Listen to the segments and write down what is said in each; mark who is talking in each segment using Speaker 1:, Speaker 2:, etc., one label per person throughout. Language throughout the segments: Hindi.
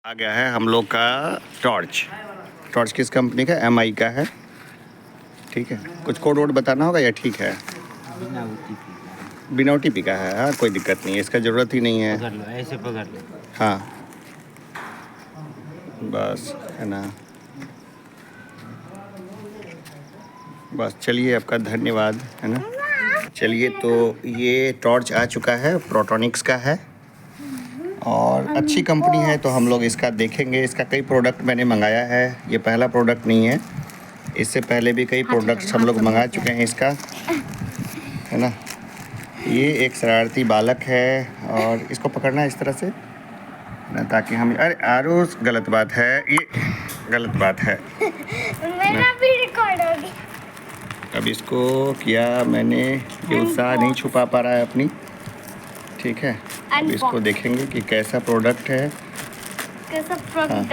Speaker 1: आ गया है हम लोग का टॉर्च। टॉर्च किस कंपनी का? MI का है। ठीक है, कुछ कोड वोड बताना होगा या ठीक है? बिना OTP का है। हाँ, कोई दिक्कत नहीं है, इसका ज़रूरत ही नहीं है।
Speaker 2: पकड़ लो, ऐसे पकड़ लो।
Speaker 1: हाँ बस, है ना। बस चलिए, आपका धन्यवाद, है ना। चलिए, तो ये टॉर्च आ चुका है, प्रोटोनिक्स का है और अच्छी कंपनी है। तो हम लोग इसका देखेंगे। इसका कई प्रोडक्ट मैंने मंगाया है, ये पहला प्रोडक्ट नहीं है। इससे पहले भी कई प्रोडक्ट्स हम लोग मंगा चुके हैं इसका, है ना। ये एक शरारती बालक है और इसको पकड़ना इस तरह से ना, ताकि हम अरे आरुष, गलत बात है, ये गलत बात है।
Speaker 3: मेरा भी रिकॉर्ड हो गया।
Speaker 1: अब इसको किया मैंने, ये उत्साह नहीं छुपा पा रहा है अपनी। ठीक है, अब इसको देखेंगे कि कैसा प्रोडक्ट है।
Speaker 3: कैसा प्रोडक्ट?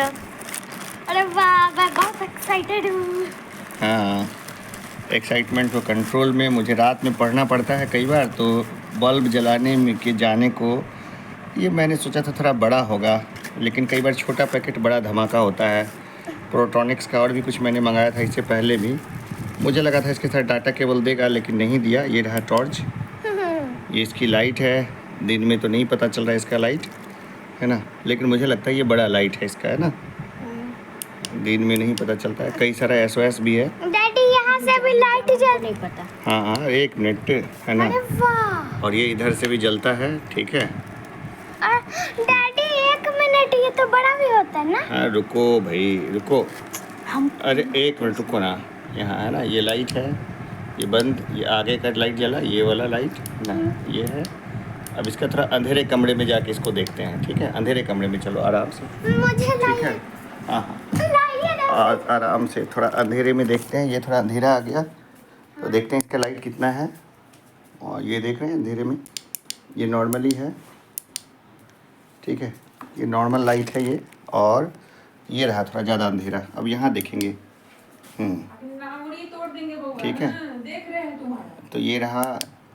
Speaker 3: अरे वाह, मैं बहुत एक्साइटेड हूँ।
Speaker 1: हाँ, एक्साइटमेंट को कंट्रोल में मुझे रात में पढ़ना पड़ता है कई बार, तो बल्ब जलाने में के जाने को ये मैंने सोचा था थोड़ा बड़ा होगा, लेकिन कई बार छोटा पैकेट बड़ा धमाका होता है। प्रोटोनिक्स का और भी कुछ मैंने मंगाया था इससे पहले भी, मुझे लगा था इसके साथ डाटा केबल देगा, लेकिन नहीं दिया। ये रहा टॉर्च, ये इसकी लाइट है। दिन में तो नहीं पता चल रहा है इसका लाइट, है ना, लेकिन मुझे लगता है ये बड़ा लाइट है इसका, है ना। दिन में नहीं पता चलता है। कई सारा SOS भी है।
Speaker 3: डैडी, यहाँ से भी लाइट जल नहीं पता।
Speaker 1: हाँ हाँ, 1 मिनट, है ना।
Speaker 3: अरे वाह।
Speaker 1: और ये इधर से भी जलता है, ठीक है।
Speaker 3: डैडी 1 मिनट, ये तो बड़ा भी होता है ना।
Speaker 1: हाँ, रुको भाई, रुको।
Speaker 3: हम
Speaker 1: अरे 1 मिनट रुको ना। यहाँ है ना, ये लाइट है, ये बंद, ये आगे का लाइट जला, ये वाला लाइट ना, ये है। अब इसका थोड़ा अंधेरे कमरे में जाके इसको देखते हैं, ठीक है। अंधेरे कमरे में चलो आराम से,
Speaker 3: मुझे
Speaker 1: ठीक है। हाँ हाँ, आराम से थोड़ा अंधेरे में देखते हैं। ये थोड़ा अंधेरा आ गया, तो देखते हैं इसका लाइट कितना है। और ये देख रहे हैं अंधेरे में, ये नॉर्मली है, ठीक है। ये नॉर्मल लाइट है ये। और ये रहा थोड़ा ज़्यादा अंधेरा। अब यहाँ देखेंगे, ठीक है। तो ये रहा।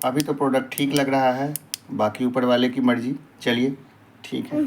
Speaker 1: अभी तो प्रोडक्ट ठीक लग रहा है, बाकी ऊपर वाले की मर्जी। चलिए, ठीक है।